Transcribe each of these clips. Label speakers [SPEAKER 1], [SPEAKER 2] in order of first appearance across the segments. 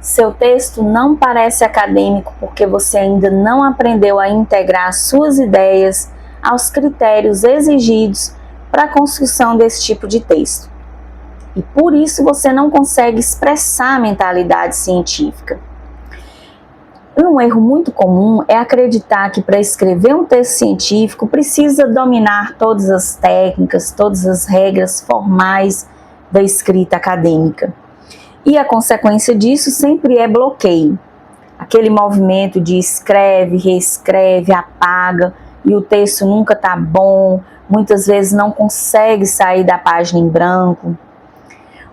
[SPEAKER 1] Seu texto não parece acadêmico porque você ainda não aprendeu a integrar suas ideias aos critérios exigidos para a construção desse tipo de texto. E por isso você não consegue expressar a mentalidade científica. Um erro muito comum é acreditar que para escrever um texto científico precisa dominar todas as técnicas, todas as regras formais da escrita acadêmica. E a consequência disso sempre é bloqueio. Aquele movimento de escreve, reescreve, apaga, e o texto nunca está bom, muitas vezes não consegue sair da página em branco.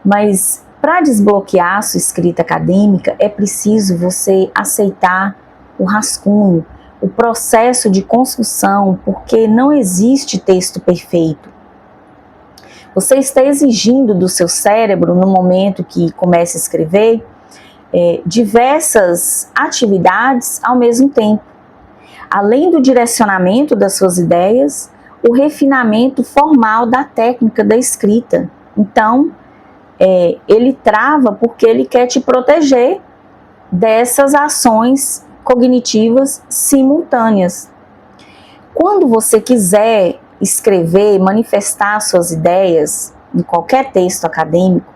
[SPEAKER 1] Mas para desbloquear a sua escrita acadêmica, é preciso você aceitar o rascunho, o processo de construção, porque não existe texto perfeito. Você está exigindo do seu cérebro, no momento que começa a escrever, diversas atividades ao mesmo tempo. Além do direcionamento das suas ideias, o refinamento formal da técnica da escrita. Então, ele trava porque ele quer te proteger dessas ações cognitivas simultâneas. Quando você quiser escrever, manifestar suas ideias em qualquer texto acadêmico,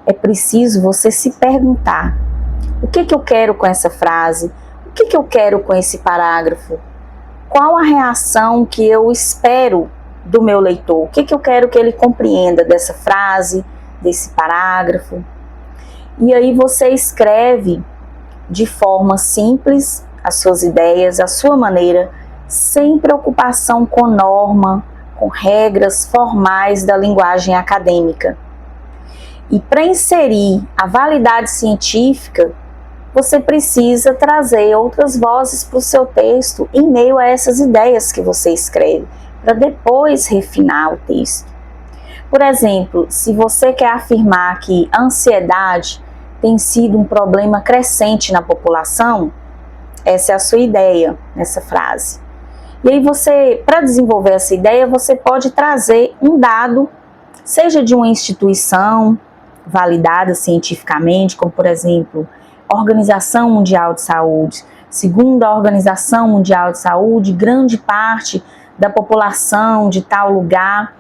[SPEAKER 1] é preciso você se perguntar: o que eu quero com essa frase? O que eu quero com esse parágrafo? Qual a reação que eu espero do meu leitor? O que eu quero que ele compreenda dessa frase, desse parágrafo? E aí você escreve de forma simples as suas ideias, a sua maneira, sem preocupação com norma, com regras formais da linguagem acadêmica. E para inserir a validade científica, você precisa trazer outras vozes para o seu texto em meio a essas ideias que você escreve, para depois refinar o texto. Por exemplo, se você quer afirmar que a ansiedade tem sido um problema crescente na população, essa é a sua ideia nessa frase. E aí você, para desenvolver essa ideia, você pode trazer um dado, seja de uma instituição validada cientificamente, como por exemplo, a Organização Mundial de Saúde. Segundo a Organização Mundial de Saúde, grande parte da população de tal lugar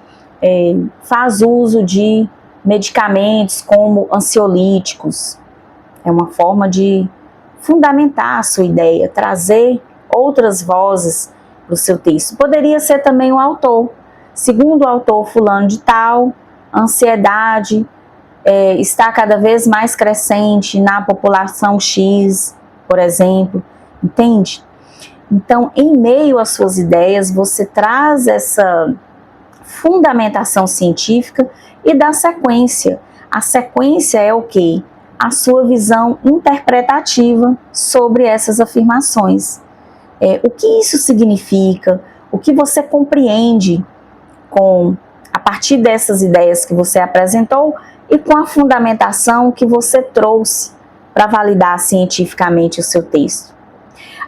[SPEAKER 1] faz uso de medicamentos como ansiolíticos. É uma forma de fundamentar a sua ideia, trazer outras vozes para o seu texto. Poderia ser também o autor. Segundo o autor fulano de tal, a ansiedade está cada vez mais crescente na população X, por exemplo, entende? Então, em meio às suas ideias, você traz essa fundamentação científica e dá sequência. A sequência é o quê? A sua visão interpretativa sobre essas afirmações. O que isso significa? O que você compreende a partir dessas ideias que você apresentou e com a fundamentação que você trouxe para validar cientificamente o seu texto.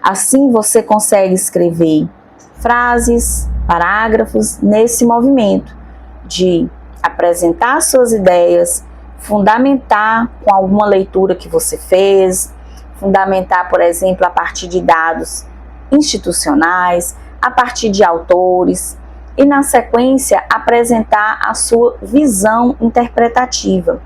[SPEAKER 1] Assim você consegue escrever frases, parágrafos nesse movimento de apresentar suas ideias, fundamentar com alguma leitura que você fez, fundamentar, por exemplo, a partir de dados institucionais, a partir de autores, e na sequência apresentar a sua visão interpretativa.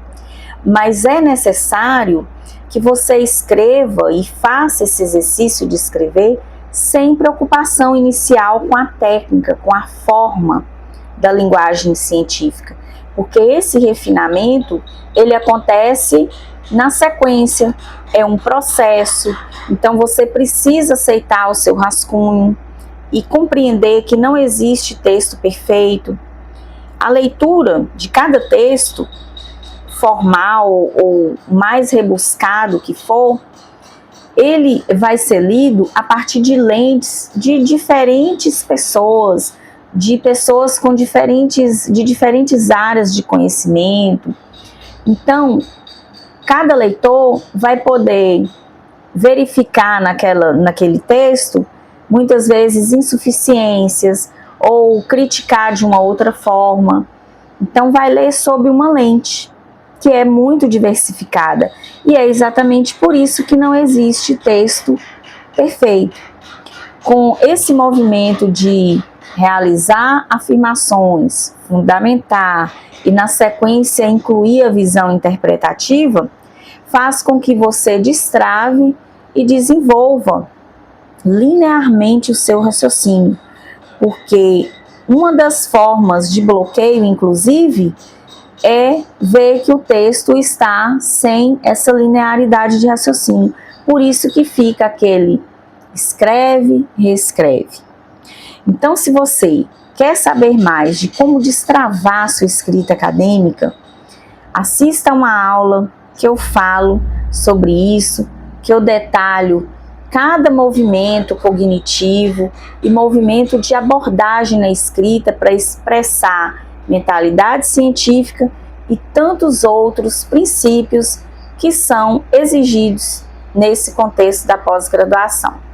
[SPEAKER 1] Mas é necessário que você escreva e faça esse exercício de escrever sem preocupação inicial com a técnica, com a forma da linguagem científica, porque esse refinamento, ele acontece na sequência, é um processo. Então você precisa aceitar o seu rascunho e compreender que não existe texto perfeito. A leitura de cada texto, formal ou mais rebuscado que for, ele vai ser lido a partir de lentes de diferentes pessoas, de pessoas de diferentes áreas de conhecimento. Então, cada leitor vai poder verificar naquele texto, muitas vezes, insuficiências ou criticar de uma outra forma. Então, vai ler sob uma lente. que é muito diversificada. E é exatamente por isso que não existe texto perfeito. Com esse movimento de realizar afirmações, fundamentar e, na sequência, incluir a visão interpretativa, faz com que você destrave e desenvolva linearmente o seu raciocínio, porque uma das formas de bloqueio, inclusive, é ver que o texto está sem essa linearidade de raciocínio. Por isso que fica aquele escreve, reescreve. Então, se você quer saber mais de como destravar a sua escrita acadêmica, assista uma aula que eu falo sobre isso, que eu detalho cada movimento cognitivo e movimento de abordagem na escrita para expressar mentalidade científica e tantos outros princípios que são exigidos nesse contexto da pós-graduação.